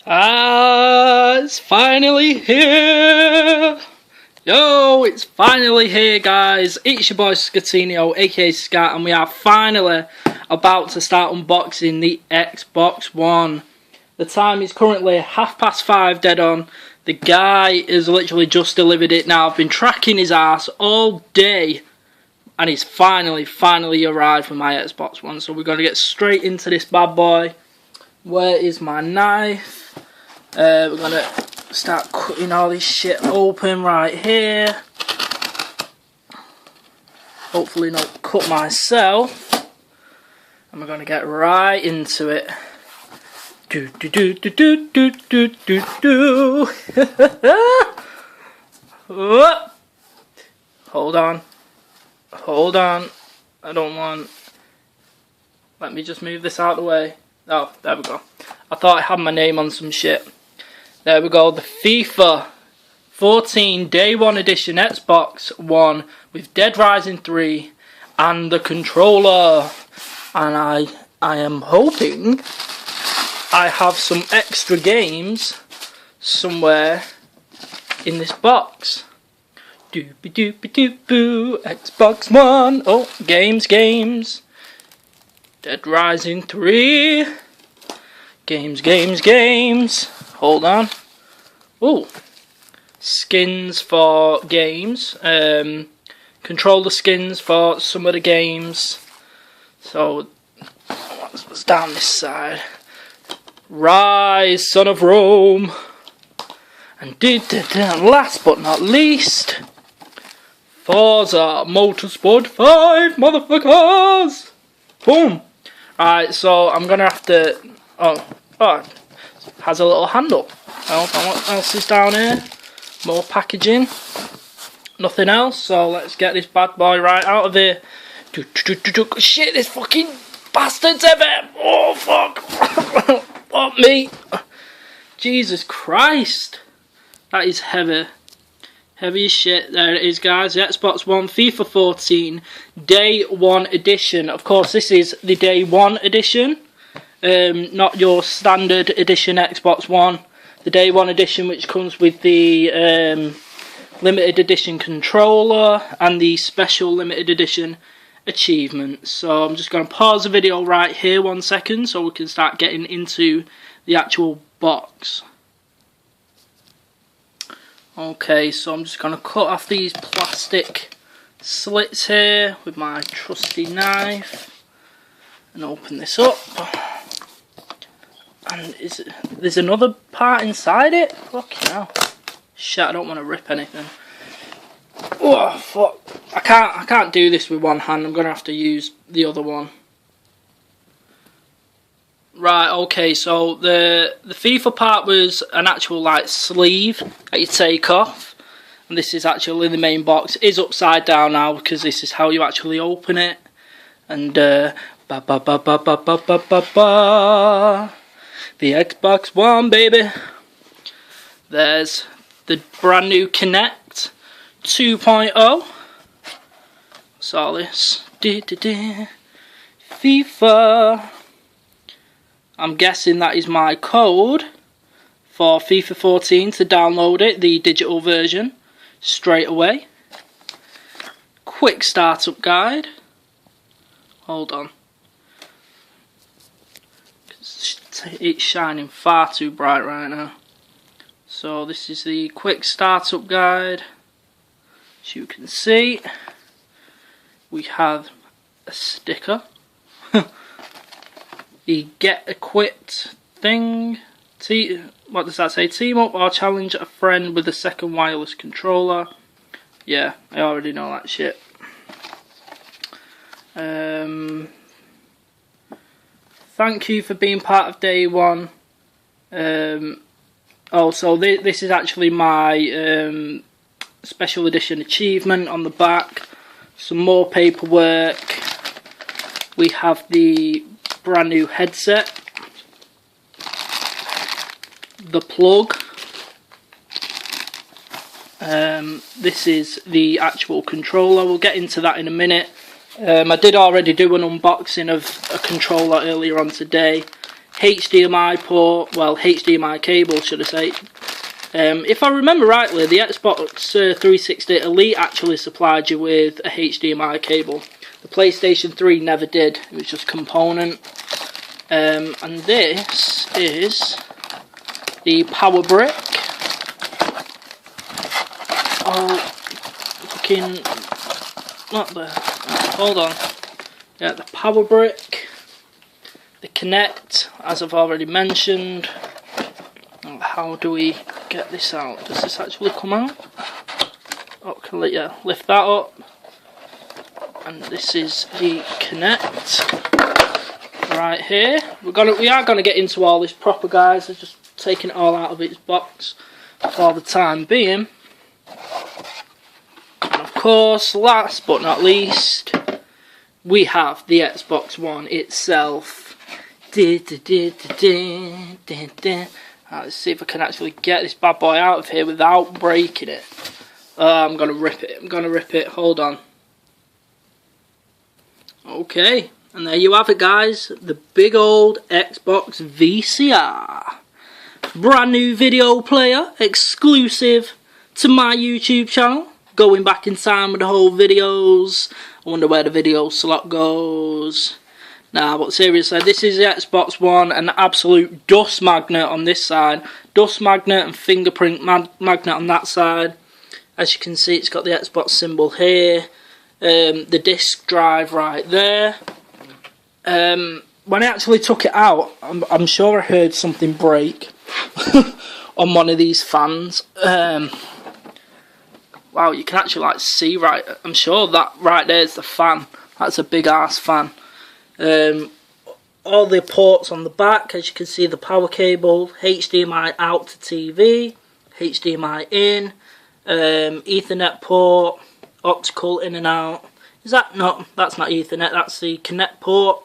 It's finally here! Yo, it's finally here, guys. It's your boy Scatino, aka Scat, and we are finally about to start unboxing the Xbox One. The time is currently 5:30 dead on. The guy has literally just delivered it now. I've been tracking his ass all day, and he's finally arrived with my Xbox One. So we're going to get straight into this bad boy. Where is my knife? We're going to start cutting all this shit open right here. Hopefully not cut myself. And we're going to get right into it. Hold on. I don't want... Let me just move this out of the way. Oh, there we go. I thought I had my name on some shit. There we go. The FIFA 14 Day 1 Edition Xbox One with Dead Rising 3 and the controller. And I am hoping I have some extra games somewhere in this box. Doopy doopy doop boo. Xbox One. Oh, games. Dead Rising 3. Games. Hold on. Oh, skins for games. Controller skins for some of the games. So, what's down this side? Rise, Son of Rome. And last but not least, Forza Motorsport 5, motherfuckers! Boom! Alright, so I'm gonna have to... Oh, it has a little handle. What else is down here? More packaging. Nothing else, so let's get this bad boy right out of here. Shit, this fucking bastard's heavy! Oh, fuck! Fuck me! Jesus Christ! That is heavy. Heavy as shit. There it is, guys. The Xbox One FIFA 14 Day 1 Edition. Of course, this is the Day 1 Edition. Not your standard edition Xbox One. The Day 1 Edition, which comes with the limited edition controller and the special limited edition achievements. So I'm just going to pause the video right here 1 second so we can start getting into the actual box. Okay, so I'm just going to cut off these plastic slits here with my trusty knife and open this up. And there's another part inside it? Fucking hell. Shit, I don't want to rip anything. Oh, fuck. I can't do this with one hand. I'm going to have to use the other one. Right, okay, so the FIFA part was an actual like sleeve that you take off, and this is actually the main box. It is upside down now because this is how you actually open it. And the Xbox One, baby. There's the brand new Kinect 2.0. What's all this? FIFA. I'm guessing that is my code for FIFA 14 to download it, the digital version, straight away. Quick startup guide. Hold on. It's shining far too bright right now. So this is the quick startup guide. As you can see, we have a sticker. The get equipped thing. What does that say? Team up or challenge a friend with a second wireless controller. Yeah, I already know that shit. Thank you for being part of Day 1. So this is actually my special edition achievement on the back. Some more paperwork. We have the brand new headset, the plug, this is the actual controller. We'll get into that in a minute. I did already do an unboxing of a controller earlier on today. HDMI port, well, HDMI cable should I say. If I remember rightly, the Xbox 360 Elite actually supplied you with a HDMI cable. The PlayStation 3 never did, it was just component. And this is the power brick. Oh, fucking, not the, hold on. Yeah, the power brick, the Kinect, as I've already mentioned. How do we get this out? Does this actually come out? Oh, can I lift that up? And this is the Kinect right here. We are gonna get into all this proper, guys. I'm just taking it all out of its box for the time being. And of course, last but not least, we have the Xbox One itself. Let's see if I can actually get this bad boy out of here without breaking it. I'm gonna rip it. Hold on. Okay, and there you have it, guys. The big old Xbox VCR. Brand new video player, exclusive to my YouTube channel. Going back in time with the whole videos. I wonder where the video slot goes. Nah, but seriously, this is the Xbox One, an absolute dust magnet on this side, dust magnet and fingerprint magnet on that side. As you can see, it's got the Xbox symbol here, the disc drive right there. When I actually took it out, I'm sure I heard something break on one of these fans. Wow, you can actually like see right, I'm sure that right there is the fan. That's a big ass fan. All the ports on the back, as you can see, the power cable, HDMI out to TV, HDMI in, Ethernet port, optical in and out. Is that not? That's not Ethernet. That's the Kinect port,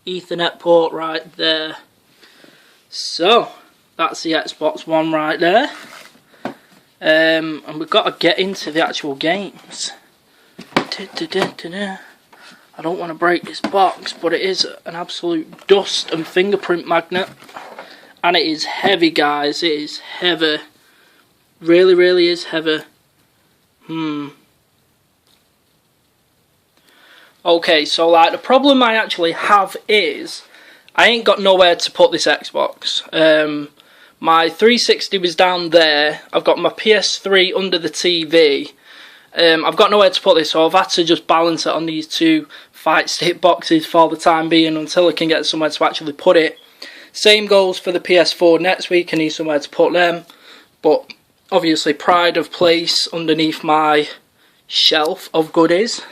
Ethernet port right there. So that's the Xbox One right there. And we've got to get into the actual games. I don't want to break this box, but it is an absolute dust and fingerprint magnet. And it is heavy, guys. It is heavy. Really, really is heavy. Okay, so like the problem I actually have is I ain't got nowhere to put this Xbox. My 360 was down there. I've got my PS3 under the TV. I've got nowhere to put this, so I've had to just balance it on these two fight stick boxes for the time being until I can get somewhere to actually put it. Same goes for the PS4 next week. I need somewhere to put them, but obviously pride of place underneath my shelf of goodies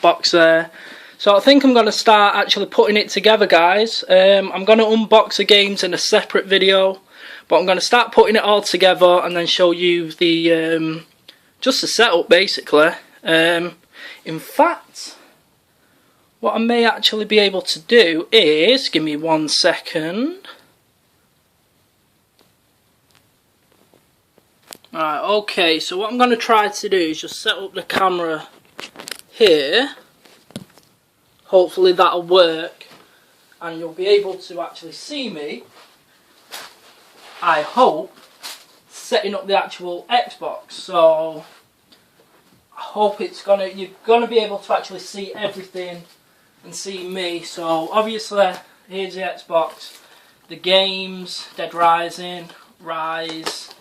box there. So I think I'm going to start actually putting it together, guys. I'm going to unbox the games in a separate video, but I'm going to start putting it all together and then show you the just the setup basically. In fact, what I may actually be able to do is, give me 1 second. Alright, okay, so what I'm going to try to do is just set up the camera here. Hopefully that'll work and you'll be able to actually see me, I hope, setting up the actual Xbox. So I hope you're gonna be able to actually see everything and see me. So obviously here's the Xbox, the games, Dead Rising, Rise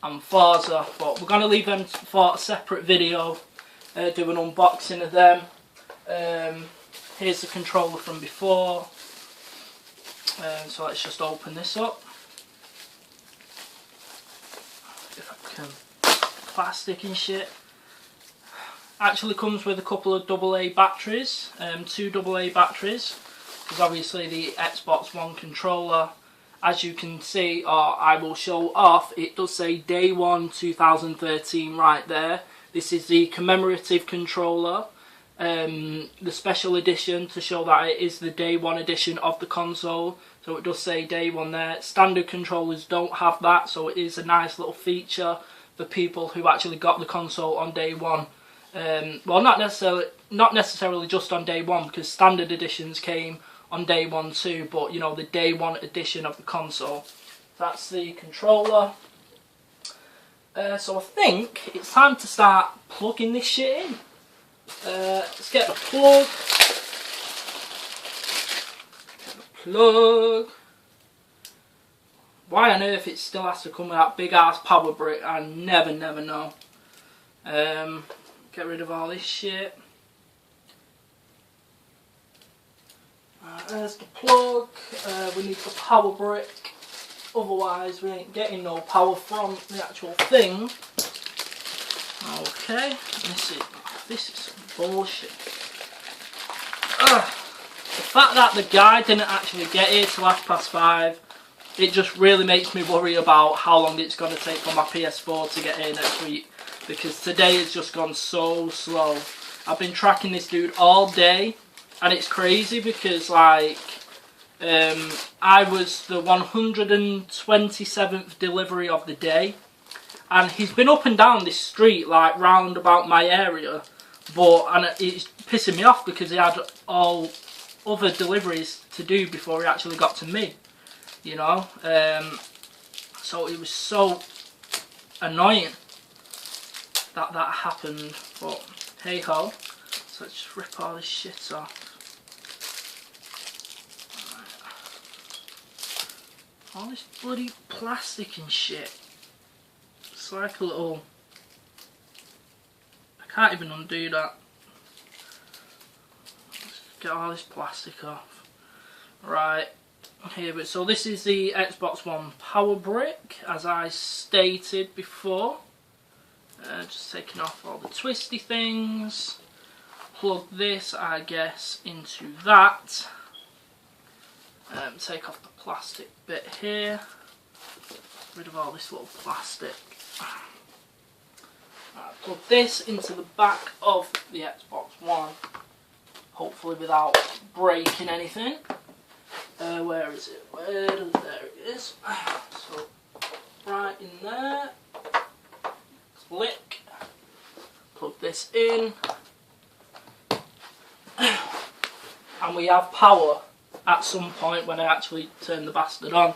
and Forza, but we're gonna leave them for a separate video, do an unboxing of them. Here's the controller from before, so let's just open this up. If I can, plastic and shit. Actually comes with a couple of AA batteries, 2 AA batteries, because obviously the Xbox One controller, as you can see, or I will show off, it does say Day 1 2013 right there. This is the commemorative controller, the special edition to show that it is the Day 1 edition of the console. So it does say Day 1 there. Standard controllers don't have that, so it is a nice little feature for people who actually got the console on Day 1. Well, not necessarily just on Day 1, because standard editions came on day one too, but you know, the day one edition of the console. That's the controller. So I think it's time to start plugging this shit in. Let's get the plug. Why on earth it still has to come with that big ass power brick, I never know. Get rid of all this shit. There's the plug. We need the power brick, otherwise we ain't getting no power from the actual thing. Okay, this is some bullshit. The fact that the guy didn't actually get here till 5:30, it just really makes me worry about how long it's going to take for my PS4 to get here next week, because today has just gone so slow. I've been tracking this dude all day, and it's crazy because like I was the 127th delivery of the day, and he's been up and down this street like round about my area, and it's pissing me off because he had all other deliveries to do before he actually got to me, you know. So it was so annoying that happened, but hey ho. So let's just rip all this shit off. All this bloody plastic and shit. It's like a little... I can't even undo that. Let's get all this plastic off. Right, here, but so this is the Xbox One power brick, as I stated before. Just taking off all the twisty things. Plug this, I guess, into that. Take off the plastic bit here. Rid of all this little plastic. Plug this into the back of the Xbox One. Hopefully without breaking anything. Where is it? There it is. So, right in there. Click. Plug this in. And we have power at some point when I actually turn the bastard on.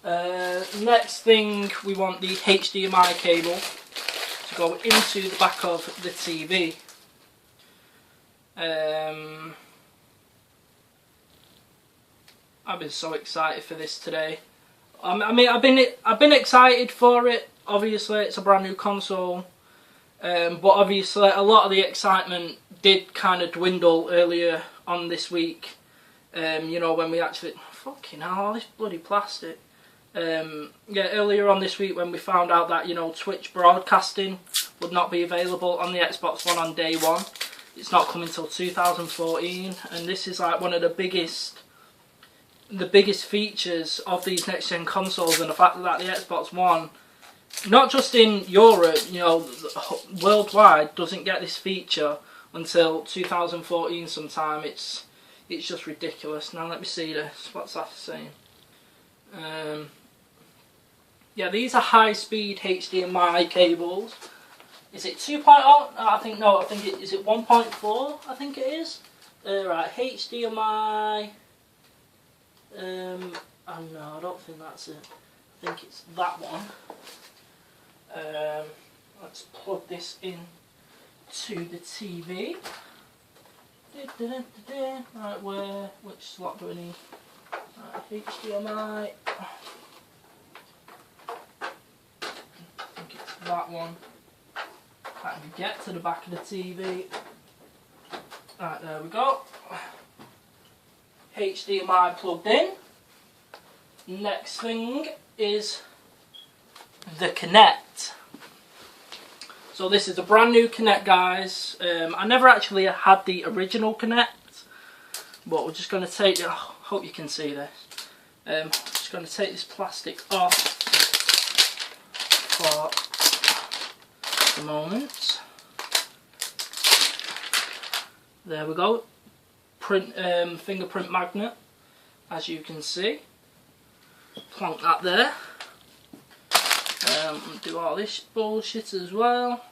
Next thing, we want the HDMI cable to go into the back of the TV. I've been so excited for this today. I mean, I've been excited for it. Obviously, it's a brand new console, but obviously a lot of the excitement did kind of dwindle earlier on this week. You know, when we actually fucking hell, all this bloody plastic. Yeah, earlier on this week when we found out that, you know, Twitch broadcasting would not be available on the Xbox One on day one. It's not coming till 2014, and this is like one of the biggest features of these next gen consoles, and the fact that the Xbox One, not just in Europe, you know, worldwide, doesn't get this feature until 2014 sometime. It's just ridiculous. Now let me see this. What's that saying? Yeah, these are high-speed HDMI cables. Is it 2.0? I think no. I think is it 1.4? I think it is. Right, HDMI. Oh no, I don't think that's it. I think it's that one. Let's plug this in to the TV. Right, which slot do we need? Right, HDMI. I think it's that one. I can get to the back of the TV. Right, there we go. HDMI plugged in. Next thing is the Kinect. So this is a brand new Kinect, guys. I never actually had the original Kinect, but we're just going to take it. Oh, hope you can see this. Just going to take this plastic off for the moment. There we go. Fingerprint magnet, as you can see. Plonk that there. Do all this bullshit as well,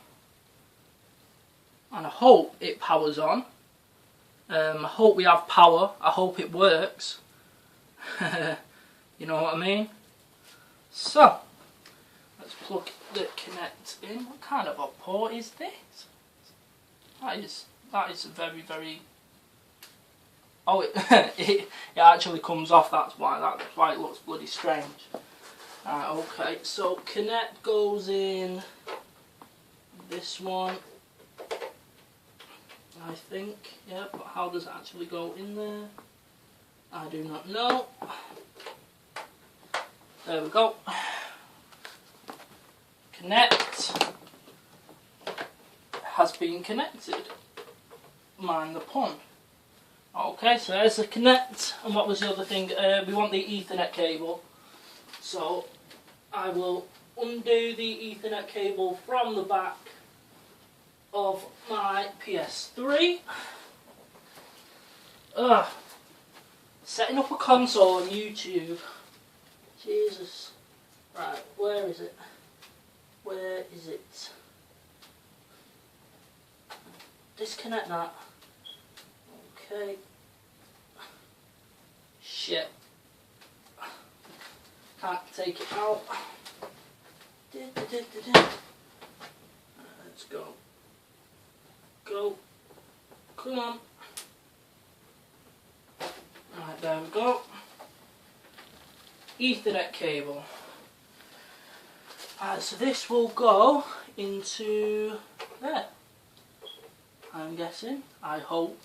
and I hope it powers on. I hope we have power. I hope it works. You know what I mean? So, let's plug the Kinect in. What kind of a port is this? That is a very, very... Oh, it actually comes off. That's why it looks bloody strange. Okay, so Kinect goes in this one, I think. Yeah, but how does it actually go in there? I do not know. There we go. Kinect has been connected. Mind the pun. Okay, so there's the Kinect, and what was the other thing? We want the Ethernet cable. So I will undo the Ethernet cable from the back of my PS3. Setting up a console on YouTube. Jesus. Right, where is it? Where is it? Disconnect that. Okay. Shit. Can't take it out. Let's go. Go. Come on. Right, there we go. Ethernet cable. So this will go into there. I'm guessing. I hope.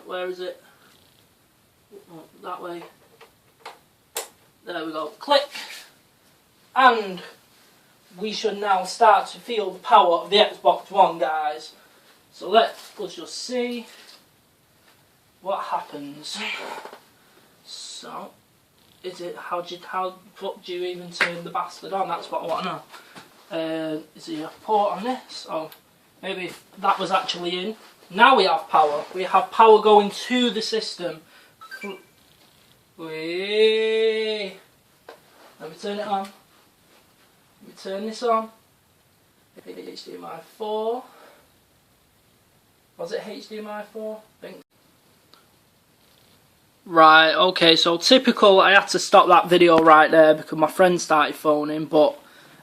Where is it? Oh, that way. There we go. Click. And we should now start to feel the power of the Xbox One, guys. So let's just see what happens. So, is it how the fuck do you even turn the bastard on? That's what I want to know. Is there a port on this? Oh, maybe that was actually in. Now we have power. We have power going to the system. Whee! Let me turn it on. Let me turn this on. HDMI 4. Was it HDMI 4? I think. Right, okay, so typical, I had to stop that video right there because my friend started phoning, but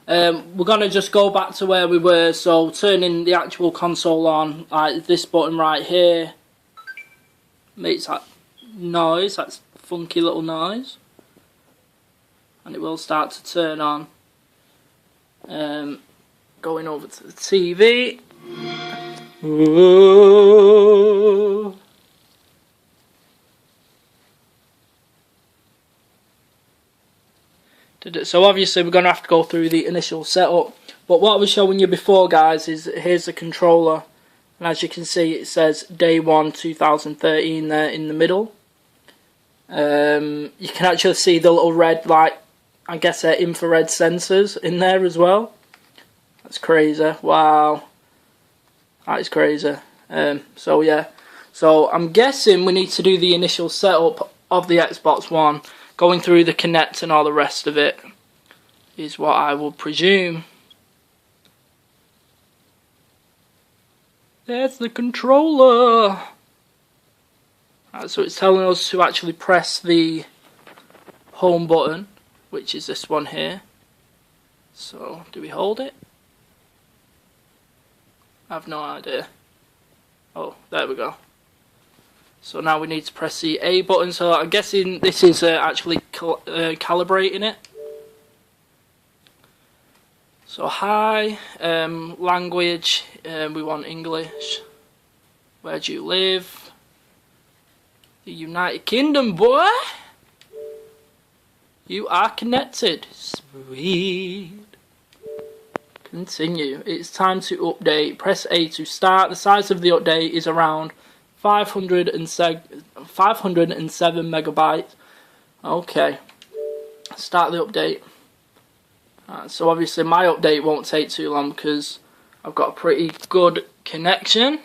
we're going to just go back to where we were. So turning the actual console on, like this button right here, makes that noise, that funky little noise, and it will start to turn on. Going over to the TV. Ooh. So obviously we're going to have to go through the initial setup, but what I was showing you before, guys, is here's the controller, and as you can see it says day 1 2013 there in the middle. You can actually see the little red, like, I guess they're infrared sensors in there as well. That's crazy. Wow, that is crazy. So yeah, so I'm guessing we need to do the initial setup of the Xbox One. Going through the Kinect and all the rest of it is what I will presume. There's the controller. Right, so it's telling us to actually press the home button, which is this one here. So, do we hold it? I have no idea. Oh, there we go. So now we need to press the A button. So I'm guessing this is actually calibrating it. So hi, language, we want English. Where do you live? The United Kingdom, boy. You are connected. Sweet. Continue. It's time to update. Press A to start. The size of the update is around 507 megabytes. Okay, start the update. So obviously my update won't take too long because I've got a pretty good connection.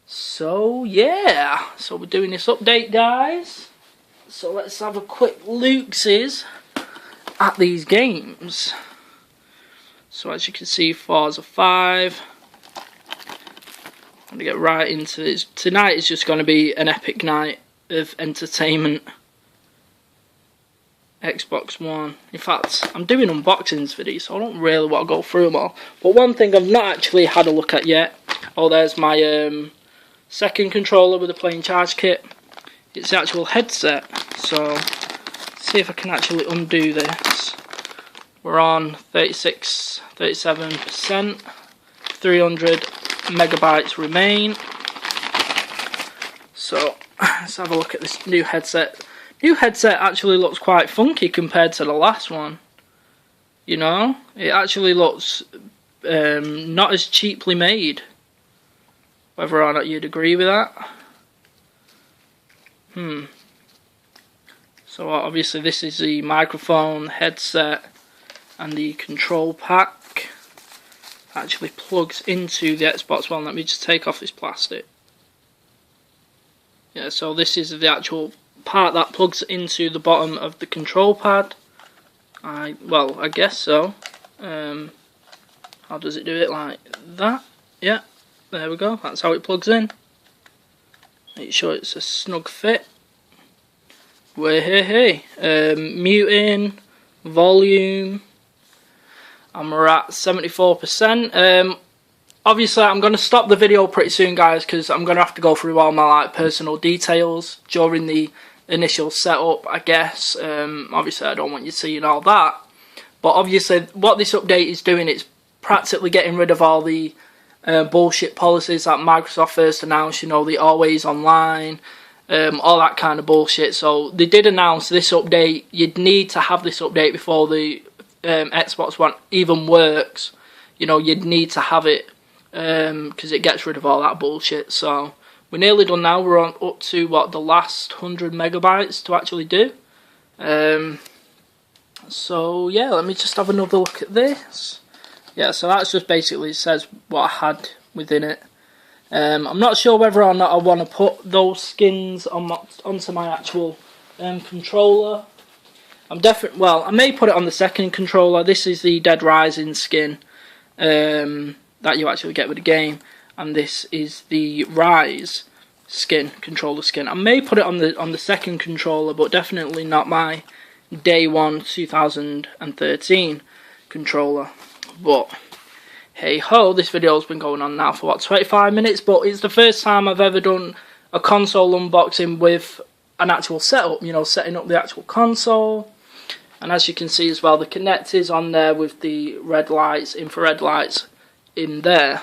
So yeah, so we're doing this update, guys. So let's have a quick look at these games. So as you can see, Forza 5. I'm going to get right into this. Tonight is just going to be an epic night of entertainment. Xbox One. In fact, I'm doing unboxings for these, so I don't really want to go through them all. But one thing I've not actually had a look at yet. Oh, there's my second controller with the playing charge kit. It's the actual headset. So, let's see if I can actually undo this. We're on 37%. 300 megabytes remain. So, let's have a look at this new headset. New headset actually looks quite funky compared to the last one. You know, it actually looks not as cheaply made. Whether or not you'd agree with that. So obviously this is the microphone, headset, and the control pack. Actually plugs into the Xbox One. Let me just take off this plastic. Yeah, so this is the actual part that plugs into the bottom of the control pad. I guess so. How does it do it? Like that? Yeah, there we go. That's how it plugs in. Make sure it's a snug fit. Muting, volume, and we're at 74%. Obviously, I'm going to stop the video pretty soon, guys, because I'm going to have to go through all my personal details during the initial setup, I guess. Obviously, I don't want you seeing all that. But obviously, what this update is doing, it's practically getting rid of all the bullshit policies that Microsoft first announced, you know, the always online, all that kind of bullshit. So they did announce this update. You'd need to have this update before the Xbox One even works. You know, you'd need to have it because it gets rid of all that bullshit. So we're nearly done now. We're on up to the last 100 megabytes to actually do. So yeah, let me just have another look at this. Yeah, so that's just basically says what I had within it. I'm not sure whether or not I want to put those skins onto my actual controller. I may put it on the second controller. This is the Dead Rising skin that you actually get with the game, and this is the Rise skin, controller skin. I may put it on the second controller, but definitely not my Day 1 2013 controller. But hey ho, this video's been going on now for 25 minutes, but it's the first time I've ever done a console unboxing with an actual setup, you know, setting up the actual console. And as you can see as well, the Kinect is on there with the red lights, infrared lights in there.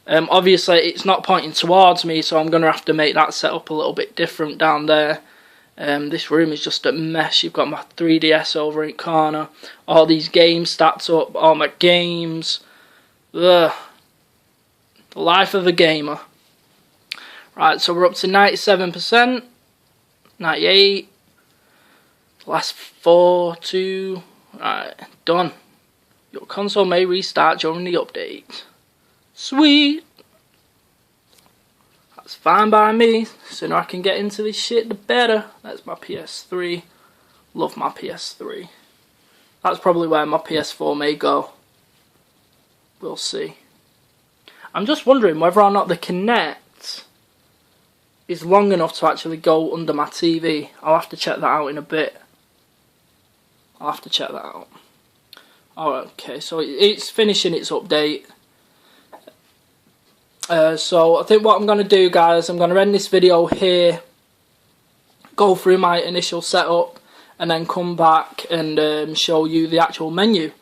Obviously it's not pointing towards me, so I'm going to have to make that setup a little bit different down there. This room is just a mess. You've got my 3DS over in the corner, all these games stacked up, all my games. Ugh. The life of a gamer. Right, so we're up to 97%, 98%, last 4, 2, right, done. Your console may restart during the update. Sweet! That's fine by me. The sooner I can get into this shit, the better. That's my PS3. Love my PS3. That's probably where my PS4 may go. We'll see. I'm just wondering whether or not the Kinect is long enough to actually go under my TV. I'll have to check that out in a bit. I'll have to check that out. Alright, okay, so it's finishing its update. So I think what I'm going to do, guys, I'm going to end this video here, go through my initial setup, and then come back and show you the actual menu.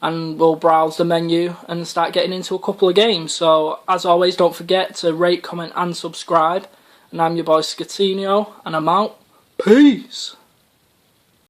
And we'll browse the menu and start getting into a couple of games. So as always, don't forget to rate, comment and subscribe. And I'm your boy Scatino, and I'm out. Peace!